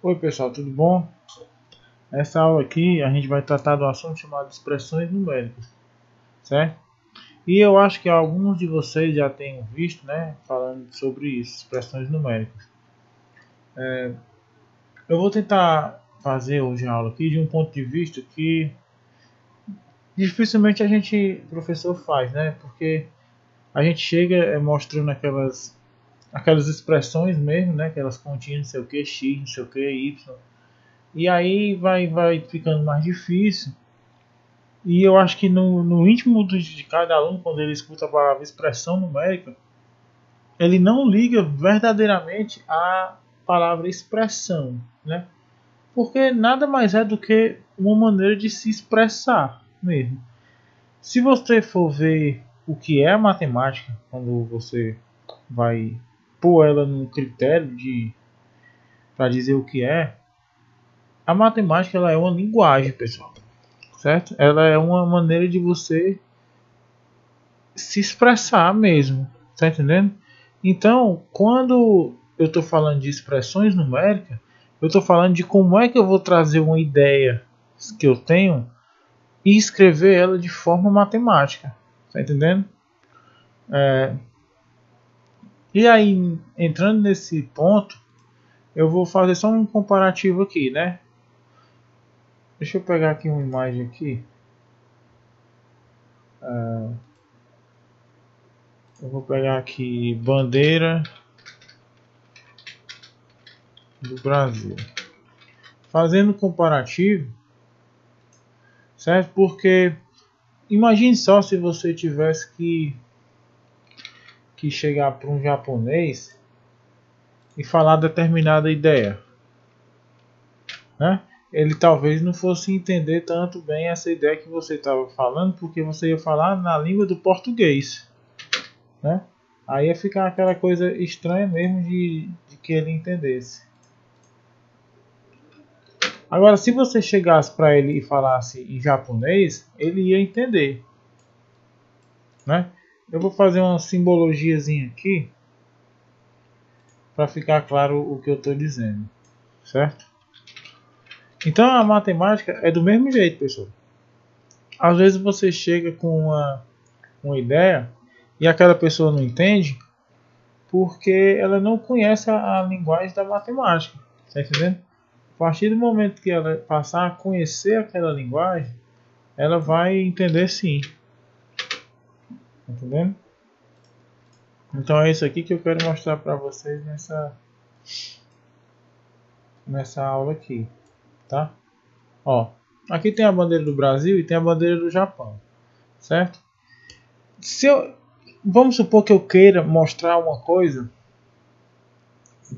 Oi pessoal, tudo bom? Nessa aula aqui a gente vai tratar do assunto chamado expressões numéricas, certo? E eu acho que alguns de vocês já tenham visto, né, falando sobre isso, expressões numéricas. Eu vou tentar fazer hoje a aula aqui de um ponto de vista que dificilmente a gente, professor, faz, né? Porque a gente chega mostrando aquelas expressões mesmo, né? Aquelas continhas, não sei o que, x, não sei o que, y. E aí vai ficando mais difícil. E eu acho que no íntimo de cada aluno, quando ele escuta a palavra expressão numérica, ele não liga verdadeiramente à palavra expressão, né? Porque nada mais é do que uma maneira de se expressar mesmo. Se você for ver o que é a matemática, quando você vai pôr ela num critério para dizer o que é, a matemática ela é uma linguagem, pessoal, certo? Ela é uma maneira de você se expressar mesmo, tá entendendo? Então, quando eu estou falando de expressões numéricas, eu estou falando de como é que eu vou trazer uma ideia que eu tenho e escrever ela de forma matemática, tá entendendo? E aí, entrando nesse ponto, eu vou fazer só um comparativo aqui, né? Deixa eu pegar aqui uma imagem aqui. Eu vou pegar aqui bandeira do Brasil. Fazendo um comparativo, certo? Porque imagine só se você tivesse que chegar para um japonês e falar determinada ideia, né? Ele talvez não fosse entender tanto bem essa ideia que você estava falando, porque você ia falar na língua do português, né? Aí ia ficar aquela coisa estranha mesmo de que ele entendesse. Agora, se você chegasse para ele e falasse em japonês, ele ia entender, né? Eu vou fazer uma simbologiazinha aqui para ficar claro o que eu estou dizendo, certo? Então a matemática é do mesmo jeito, pessoal. Às vezes você chega com uma ideia e aquela pessoa não entende porque ela não conhece a linguagem da matemática, tá entendendo? A partir do momento que ela passar a conhecer aquela linguagem, ela vai entender sim, tá entendendo? Então é isso aqui que eu quero mostrar para vocês nessa aula aqui, tá? Ó, aqui tem a bandeira do Brasil e tem a bandeira do Japão, certo? Vamos supor que eu queira mostrar uma coisa,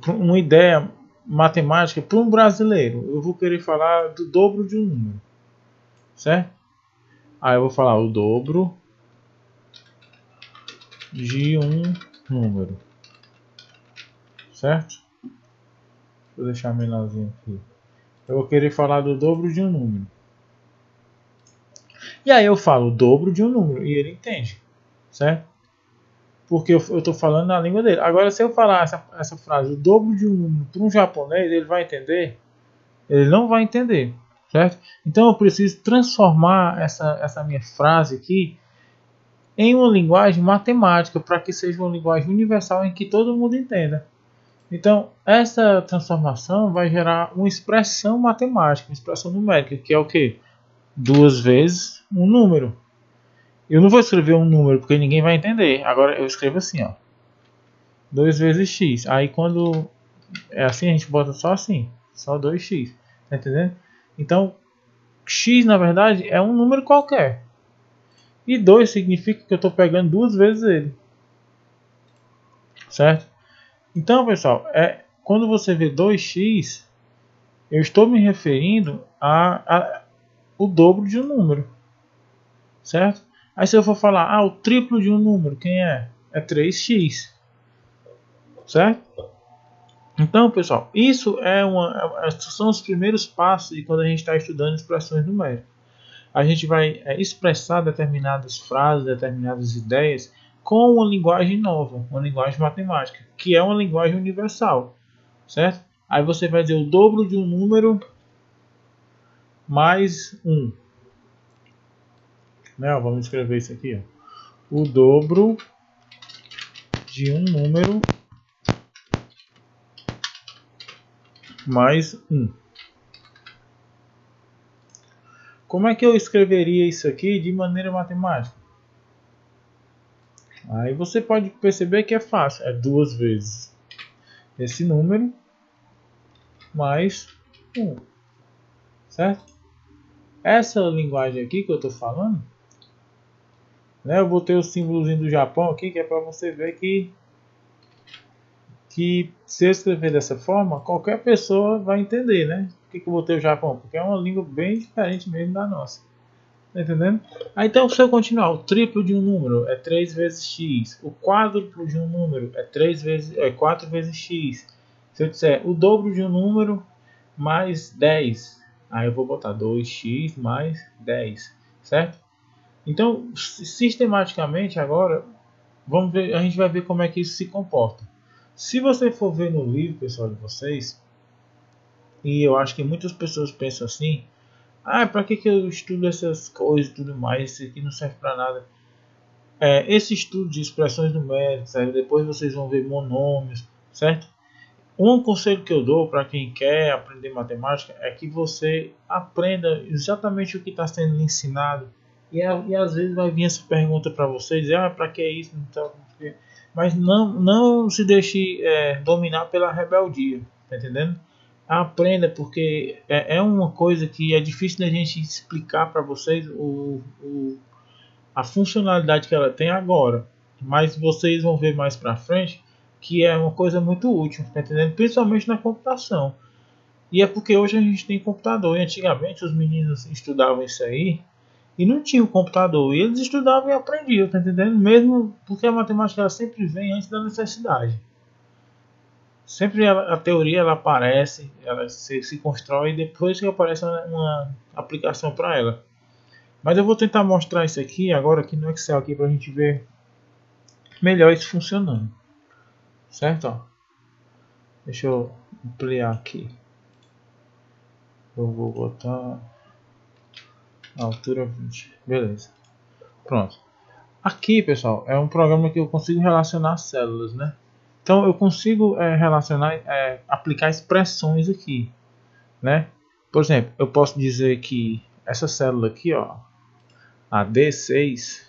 uma ideia matemática para um brasileiro. Eu vou querer falar do dobro de um número, certo? Aí eu vou falar o dobro de um número, certo? Vou deixar menorzinho aqui. Eu vou querer falar do dobro de um número. E aí eu falo o dobro de um número e ele entende, certo? Porque eu estou falando na língua dele. Agora, se eu falar essa frase, o dobro de um número, para um japonês, ele vai entender? Ele não vai entender, certo? Então eu preciso transformar essa minha frase aqui em uma linguagem matemática, para que seja uma linguagem universal em que todo mundo entenda. Então, essa transformação vai gerar uma expressão matemática, uma expressão numérica, que é o quê? 2 vezes um número. Eu não vou escrever um número porque ninguém vai entender. Agora eu escrevo assim, ó. 2 vezes x. Aí quando é assim, a gente bota só assim. Só 2x. Tá entendendo? Então, x na verdade é um número qualquer. E 2 significa que eu estou pegando 2 vezes ele. Certo? Então, pessoal, quando você vê 2x, eu estou me referindo a o dobro de um número. Certo? Aí se eu for falar, o triplo de um número, quem é? É 3x. Certo? Então, pessoal, isso são os primeiros passos de quando a gente está estudando expressões numéricas. A gente vai expressar determinadas frases, determinadas ideias com uma linguagem nova, uma linguagem matemática, que é uma linguagem universal, certo? Aí você vai dizer o dobro de um número mais 1. Né? Vamos escrever isso aqui. Ó. O dobro de um número mais 1. Como é que eu escreveria isso aqui de maneira matemática? Aí você pode perceber que é fácil. É 2 vezes esse número mais 1. Certo? Essa linguagem aqui que eu estou falando, né, eu botei o símbolozinho do Japão aqui, que é para você ver que se eu escrever dessa forma, qualquer pessoa vai entender, né? Por que eu botei o Japão? Porque é uma língua bem diferente mesmo da nossa. Tá entendendo? Aí, então, se eu continuar, o triplo de um número é 3 vezes x. O quádruplo de um número é 4 vezes x. Se eu disser o dobro de um número mais 10, aí eu vou botar 2x mais 10, certo? Então, sistematicamente agora, vamos ver, a gente vai ver como é que isso se comporta. Se você for ver no livro, pessoal, de vocês, e eu acho que muitas pessoas pensam assim, para que eu estudo essas coisas e tudo mais, isso aqui não serve para nada. Esse estudo de expressões numéricas, depois vocês vão ver monômios, certo? Um conselho que eu dou para quem quer aprender matemática é que você aprenda exatamente o que está sendo ensinado. E às vezes vai vir essa pergunta para vocês, para que isso? Então, mas não se deixe dominar pela rebeldia, tá entendendo? Aprenda, porque é uma coisa que é difícil da gente explicar para vocês a funcionalidade que ela tem agora, mas vocês vão ver mais para frente que é uma coisa muito útil, tá entendendo? Principalmente na computação. E é porque hoje a gente tem computador, e antigamente os meninos estudavam isso aí e não tinham computador, e eles estudavam e aprendiam, tá entendendo? Mesmo porque a matemática ela sempre vem antes da necessidade. Sempre a teoria ela aparece, ela se constrói depois que aparece uma aplicação para ela. Mas eu vou tentar mostrar isso aqui agora aqui no Excel aqui para a gente ver melhor isso funcionando, certo? Ó. Deixa eu ampliar aqui. Eu vou botar a altura 20, beleza? Pronto. Aqui, pessoal, é um programa que eu consigo relacionar células, né? Então eu consigo relacionar, aplicar expressões aqui, né? Por exemplo, eu posso dizer que essa célula aqui, ó, a D6,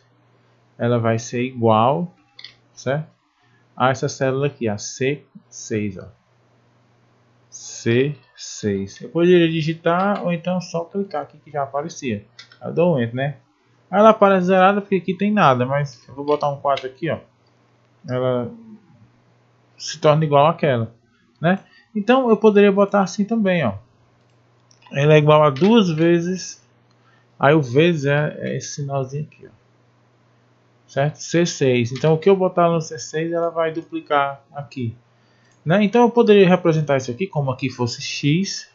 ela vai ser igual, certo? A essa célula aqui, a C6, ó. C6. Eu poderia digitar ou então só clicar aqui que já aparecia. Eu dou um Enter, né? Ela aparece zerada porque aqui tem nada, mas eu vou botar um 4 aqui, ó. Ela se torna igual àquela, né? Então eu poderia botar assim também, ó. Ela é igual a 2 vezes. Aí o vezes é esse sinalzinho aqui, ó. Certo? C6. Então o que eu botar no C6 ela vai duplicar aqui, né? Então eu poderia representar isso aqui como aqui fosse x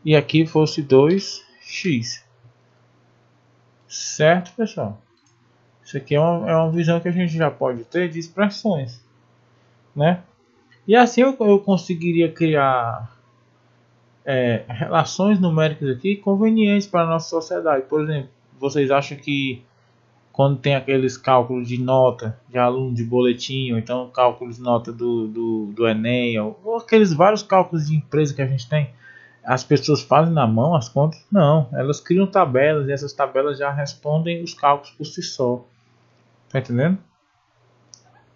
e aqui fosse 2x. Certo, pessoal? Isso aqui é uma visão que a gente já pode ter de expressões, né? E assim eu conseguiria criar relações numéricas aqui convenientes para a nossa sociedade. Por exemplo, vocês acham que quando tem aqueles cálculos de nota de aluno de boletim, ou então cálculos de nota do Enem, ou aqueles vários cálculos de empresa que a gente tem, as pessoas fazem na mão as contas? Não, elas criam tabelas e essas tabelas já respondem os cálculos por si só. Tá entendendo?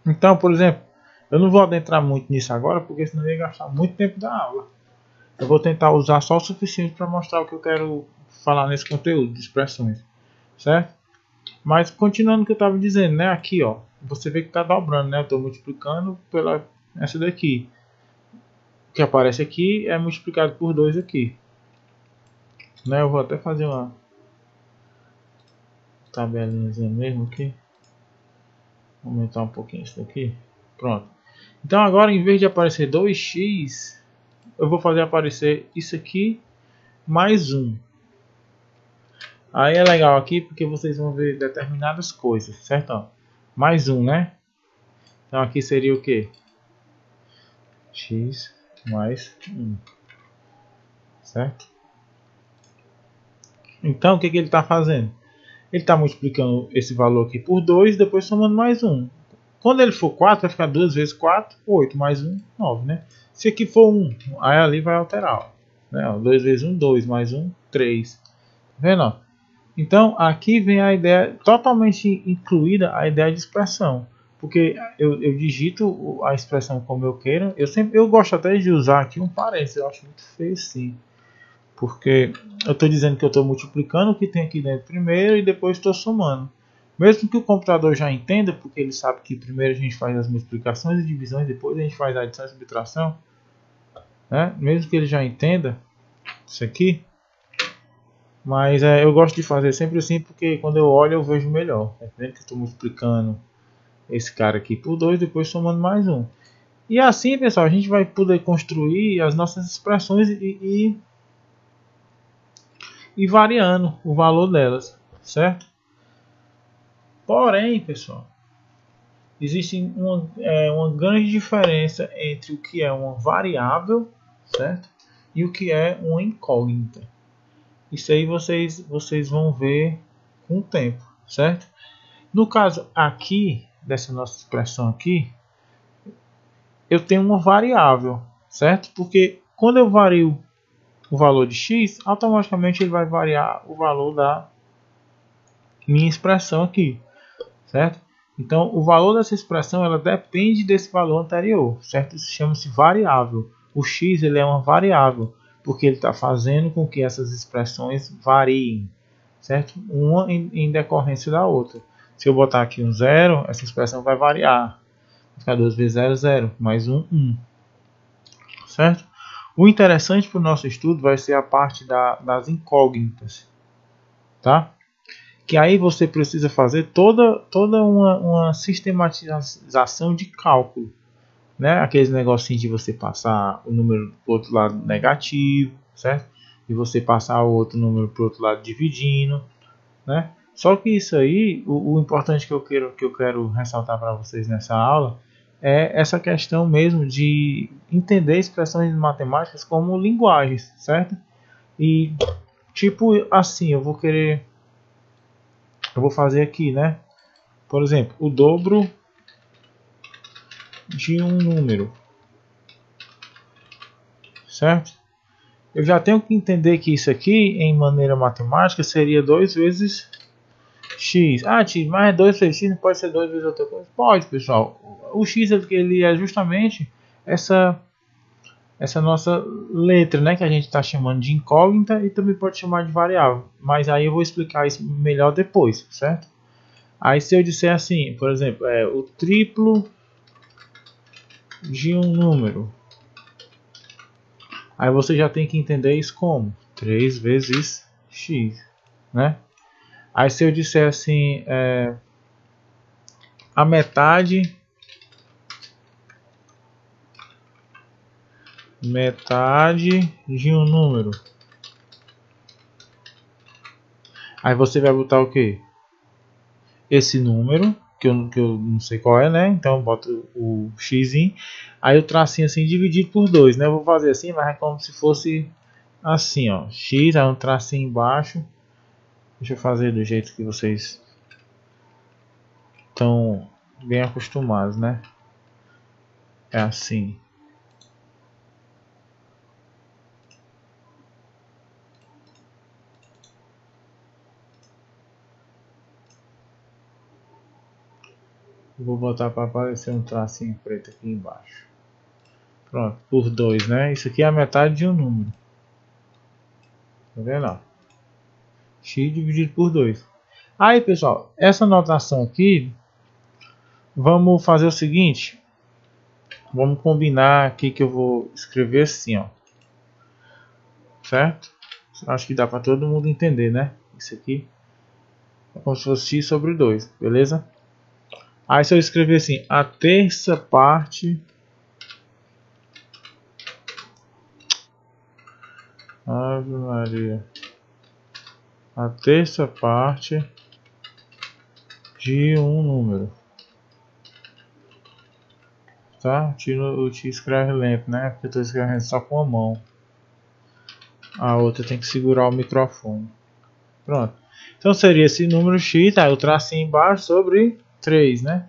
Então, por exemplo, eu não vou adentrar muito nisso agora, porque senão eu ia gastar muito tempo da aula. Eu vou tentar usar só o suficiente para mostrar o que eu quero falar nesse conteúdo de expressões, certo? Mas continuando o que eu estava dizendo, né? Aqui, ó, você vê que está dobrando, né? Eu estou multiplicando pela essa daqui. O que aparece aqui é multiplicado por 2 aqui, né? Eu vou até fazer uma tabelinha mesmo aqui. Vou aumentar um pouquinho isso daqui. Pronto. Então agora, em vez de aparecer 2x, eu vou fazer aparecer isso aqui mais 1. Aí é legal aqui porque vocês vão ver determinadas coisas, certo? Ó, mais 1, né? Então aqui seria o que? X mais 1, certo? Então, o que ele está fazendo? Ele está multiplicando esse valor aqui por 2 e depois somando mais 1. Quando ele for 4, vai ficar 2 vezes 4, 8, mais 1, 9, né? Se aqui for 1, aí ali vai alterar. Né? 2 vezes 1, 2, mais 1, 3. Tá vendo? Então, aqui vem a ideia, totalmente incluída a ideia de expressão. Porque eu digito a expressão como eu quero. Eu gosto até de usar aqui um parênteses, eu acho muito feio sim. Porque eu estou dizendo que eu estou multiplicando o que tem aqui dentro primeiro e depois estou somando. Mesmo que o computador já entenda, porque ele sabe que primeiro a gente faz as multiplicações e divisões, depois a gente faz a adição e subtração. Né? Mesmo que ele já entenda isso aqui. Mas eu gosto de fazer sempre assim, porque quando eu olho eu vejo melhor. Tá vendo que eu estou multiplicando esse cara aqui por 2, depois somando mais 1. E assim, pessoal, a gente vai poder construir as nossas expressões e variando o valor delas, certo? Porém, pessoal, existe uma grande diferença entre o que é uma variável, certo? E o que é uma incógnita. Isso aí vocês vão ver com o tempo, certo? No caso aqui, dessa nossa expressão aqui, eu tenho uma variável, certo? Porque quando eu vario o valor de x, automaticamente ele vai variar o valor da minha expressão aqui, certo? Então, o valor dessa expressão ela depende desse valor anterior, certo? Isso chama-se variável. O x ele é uma variável, porque ele está fazendo com que essas expressões variem, certo? Uma em decorrência da outra. Se eu botar aqui um zero, essa expressão vai variar. Vai ficar 2 vezes 0, 0, mais 1, 1. Certo? O interessante para o nosso estudo vai ser a parte das incógnitas. Tá? Que aí você precisa fazer toda uma sistematização de cálculo. Né? Aqueles negocinhos de você passar o número para o outro lado negativo, certo? E você passar o outro número para o outro lado dividindo. Né? Só que isso aí, o importante que eu quero ressaltar para vocês nessa aula é essa questão mesmo de entender expressões matemáticas como linguagens, certo? E tipo assim, eu vou fazer aqui, né? Por exemplo, o dobro de um número, certo? Eu já tenho que entender que isso aqui, em maneira matemática, seria 2 vezes x. Ah, x, mas 2 vezes x não pode ser 2 vezes outra coisa? Pode, pessoal. O x ele é justamente essa nossa letra, né, que a gente está chamando de incógnita e também pode chamar de variável. Mas aí eu vou explicar isso melhor depois, certo? Aí se eu disser assim, por exemplo, o triplo de um número. Aí você já tem que entender isso como 3 vezes x, né? Aí se eu disser assim, a metade de um número. Aí você vai botar o que? Esse número, que eu não sei qual é, né? Então eu boto o x, aí o tracinho assim dividido por 2, né? Eu vou fazer assim, mas é como se fosse assim, ó. X, aí um tracinho embaixo. Deixa eu fazer do jeito que vocês estão bem acostumados, né? É assim. Vou botar para aparecer um tracinho preto aqui embaixo. Pronto, por 2, né? Isso aqui é a metade de um número. Tá vendo? Ó? X dividido por 2. Aí, pessoal, essa notação aqui, vamos fazer o seguinte. Vamos combinar aqui que eu vou escrever assim, ó. Certo? Acho que dá para todo mundo entender, né? Isso aqui é como se fosse x sobre 2, beleza? Aí se eu escrever assim, a terça parte... Ave Maria. A terça parte de um número. tá? O T escreve lento, né? Porque eu estou escrevendo só com a mão. A outra tem que segurar o microfone. Pronto. Então seria esse número x, tá? Eu tracinho embaixo sobre 3, né?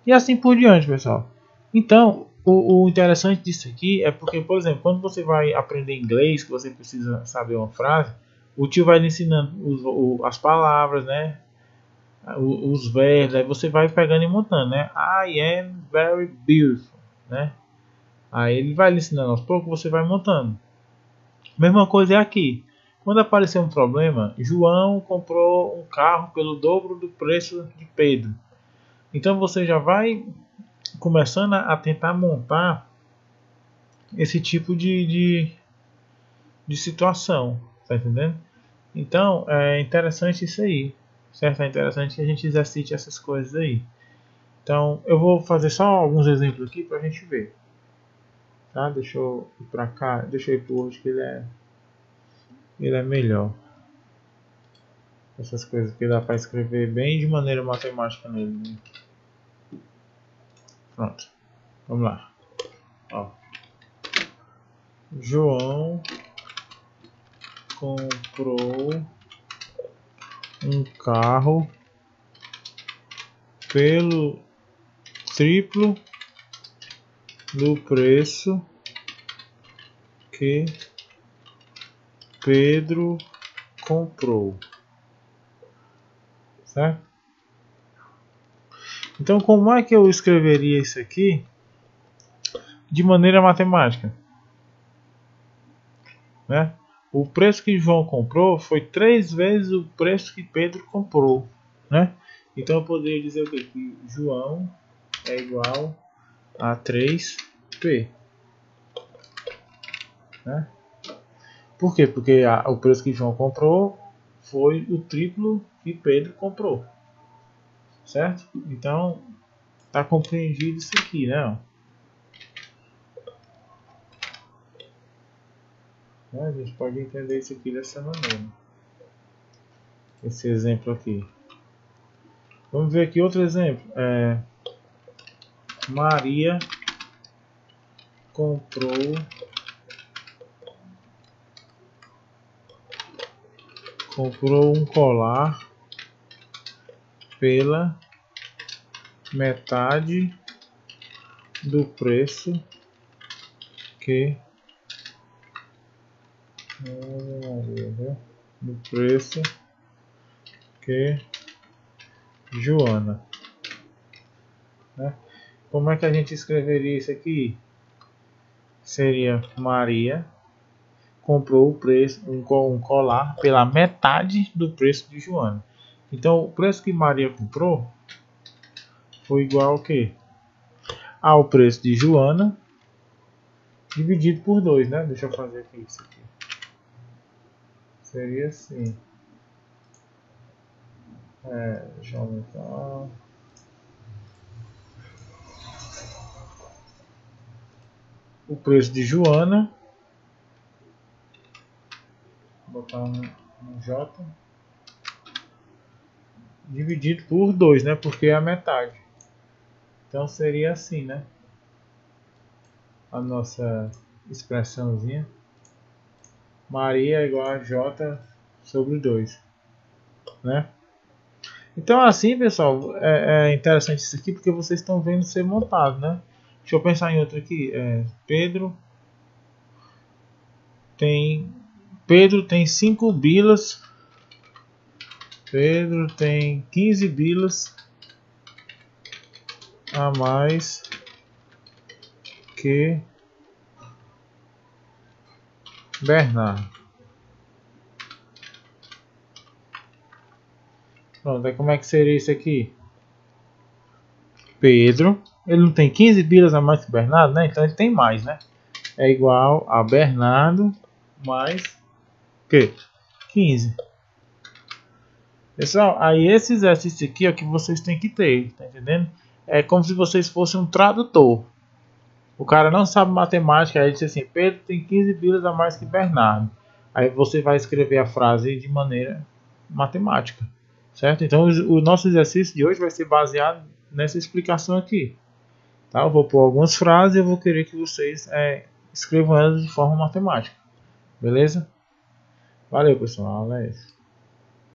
E assim por diante, pessoal. Então, o interessante disso aqui é porque, por exemplo, quando você vai aprender inglês, que você precisa saber uma frase, o tio vai lhe ensinando as palavras, né? Os verbos, aí você vai pegando e montando, né? I am very beautiful, né? Aí ele vai lhe ensinando aos poucos, você vai montando. Mesma coisa é aqui. Quando aparecer um problema, João comprou um carro pelo dobro do preço de Pedro. Então você já vai começando a tentar montar esse tipo de situação, tá entendendo? Então é interessante isso aí, certo? É interessante que a gente exercite essas coisas aí. Então eu vou fazer só alguns exemplos aqui pra gente ver, tá? Deixa eu ir pra cá, deixa eu ir pro outro que ele é melhor. Essas coisas que dá pra escrever bem de maneira matemática nele, né? Pronto, vamos lá. Ó. João comprou um carro pelo triplo do preço que Pedro comprou, certo? Então, como é que eu escreveria isso aqui de maneira matemática, né? O preço que João comprou foi 3 vezes o preço que Pedro comprou, né? Então eu poderia dizer o quê? Que João é igual a 3P, né? Por quê? Porque o preço que João comprou foi o triplo que Pedro comprou, certo? Então tá compreendido isso aqui, né? A gente pode entender isso aqui dessa maneira. Esse exemplo aqui. Vamos ver aqui outro exemplo. Maria comprou um colar pela metade do preço que Joana, né? Como é que a gente escreveria isso aqui? Seria Maria comprou um colar pela metade do preço de Joana. Então o preço que Maria comprou foi igual ao quê? Ao preço de Joana dividido por 2, né? Deixa eu fazer aqui isso aqui. Seria assim. Deixa eu aumentar. O preço de Joana. Vou botar um J. Dividido por 2, né? Porque é a metade. Então seria assim, né? A nossa expressãozinha. Maria é igual a J sobre 2, né? Então assim, pessoal, é interessante isso aqui porque vocês estão vendo ser montado, né? Deixa eu pensar em outro aqui. Pedro tem 5 bilas. Pedro tem 15 bilas a mais que Bernardo. Pronto, aí como é que seria isso aqui? Pedro, ele não tem 15 bilas a mais que Bernardo, né? Então ele tem mais, né? É igual a Bernardo mais que 15. Pessoal, aí esse exercício aqui é o que vocês têm que ter, tá entendendo? É como se vocês fossem um tradutor. O cara não sabe matemática, aí ele diz assim, Pedro tem 15 bilas a mais que Bernardo. Aí você vai escrever a frase de maneira matemática, certo? Então o nosso exercício de hoje vai ser baseado nessa explicação aqui, Tá? Eu vou pôr algumas frases e eu vou querer que vocês escrevam elas de forma matemática. Beleza? Valeu, pessoal. É isso.